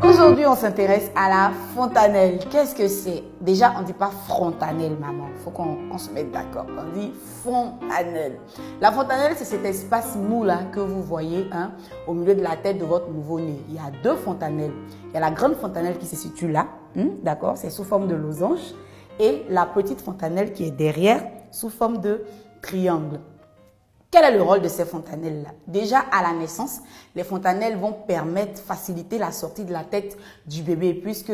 Aujourd'hui, on s'intéresse à la fontanelle. Qu'est-ce que c'est? Déjà, on ne dit pas frontanelle, maman. Il faut qu'on se mette d'accord. On dit fontanelle. La fontanelle, c'est cet espace mou là que vous voyez au milieu de la tête de votre nouveau-né. Il y a deux fontanelles. Il y a la grande fontanelle qui se situe là, d'accord? C'est sous forme de losange. Et la petite fontanelle qui est derrière, sous forme de triangle. Quel est le rôle de ces fontanelles-là? Déjà, à la naissance, les fontanelles vont faciliter la sortie de la tête du bébé puisque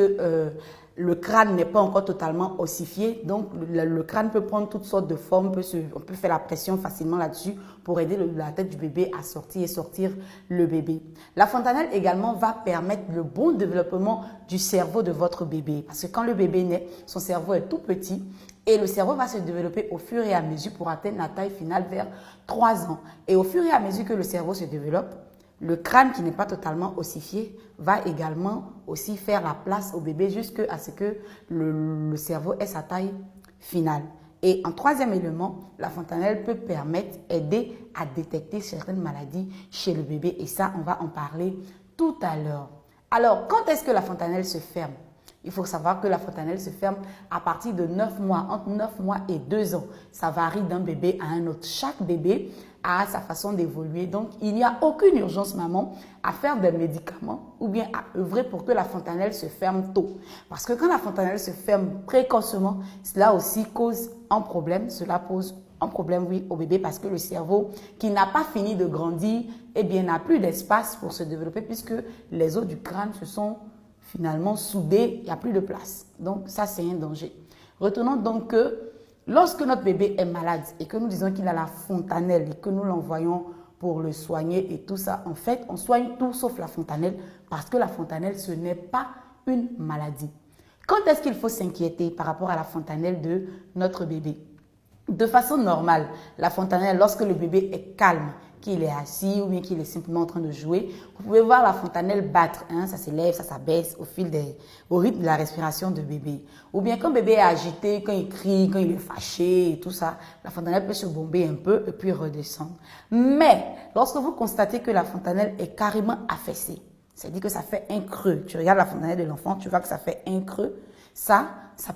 le crâne n'est pas encore totalement ossifié. Donc, le crâne peut prendre toutes sortes de formes. On peut faire la pression facilement là-dessus pour aider la tête du bébé à sortir le bébé. La fontanelle également va permettre le bon développement du cerveau de votre bébé. Parce que quand le bébé naît, son cerveau est tout petit. Et le cerveau va se développer au fur et à mesure pour atteindre la taille finale vers 3 ans. Et au fur et à mesure que le cerveau se développe, le crâne qui n'est pas totalement ossifié va également aussi faire la place au bébé jusqu'à ce que le cerveau ait sa taille finale. Et en troisième élément, la fontanelle peut aider à détecter certaines maladies chez le bébé. Et ça, on va en parler tout à l'heure. Alors, quand est-ce que la fontanelle se ferme? Il faut savoir que la fontanelle se ferme à partir de 9 mois, entre 9 mois et 2 ans. Ça varie d'un bébé à un autre. Chaque bébé a sa façon d'évoluer. Donc, il n'y a aucune urgence, maman, à faire des médicaments ou bien à œuvrer pour que la fontanelle se ferme tôt. Parce que quand la fontanelle se ferme précocement, cela aussi cause un problème. Cela pose un problème, oui, au bébé parce que le cerveau qui n'a pas fini de grandir, eh bien, n'a plus d'espace pour se développer puisque les os du crâne se sont finalement soudés, il n'y a plus de place. Donc, ça, c'est un danger. Retenons donc que lorsque notre bébé est malade et que nous disons qu'il a la fontanelle et que nous l'envoyons pour le soigner et tout ça, en fait, on soigne tout sauf la fontanelle parce que la fontanelle, ce n'est pas une maladie. Quand est-ce qu'il faut s'inquiéter par rapport à la fontanelle de notre bébé? De façon normale, la fontanelle, lorsque le bébé est calme, qu'il est assis ou bien qu'il est simplement en train de jouer, vous pouvez voir la fontanelle battre. Ça s'élève, ça s'abaisse au rythme de la respiration de bébé. Ou bien quand bébé est agité, quand il crie, quand il est fâché et tout ça, la fontanelle peut se bomber un peu et puis redescendre. Mais lorsque vous constatez que la fontanelle est carrément affaissée, c'est-à-dire que ça fait un creux. Tu regardes la fontanelle de l'enfant, tu vois que ça fait un creux. Ça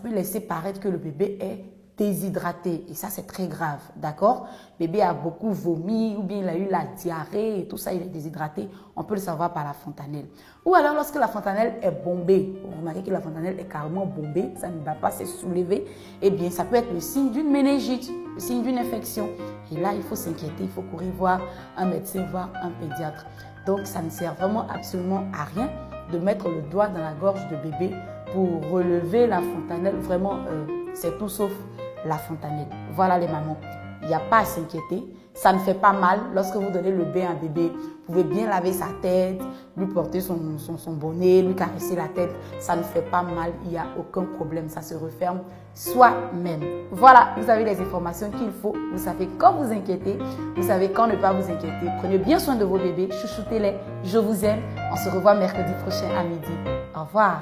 peut laisser paraître que le bébé est déshydraté et ça c'est très grave, d'accord? Bébé a beaucoup vomi ou bien il a eu la diarrhée et tout ça, il est déshydraté, on peut le savoir par la fontanelle. Ou alors lorsque la fontanelle est bombée, vous remarquez que la fontanelle est carrément bombée, ça ne va pas se soulever, eh bien ça peut être le signe d'une méningite, le signe d'une infection. Et là il faut s'inquiéter, il faut courir voir un médecin, voir un pédiatre. Donc ça ne sert vraiment absolument à rien de mettre le doigt dans la gorge de bébé pour relever la fontanelle, vraiment c'est tout sauf la fontanelle. Voilà les mamans, il n'y a pas à s'inquiéter, ça ne fait pas mal. Lorsque vous donnez le bain à bébé, vous pouvez bien laver sa tête, lui porter son bonnet, lui caresser la tête, ça ne fait pas mal, il n'y a aucun problème, ça se referme soi-même. Voilà, vous avez les informations qu'il faut, vous savez quand vous inquiéter, vous savez quand ne pas vous inquiéter. Prenez bien soin de vos bébés, chouchoutez-les, je vous aime, on se revoit mercredi prochain à midi. Au revoir.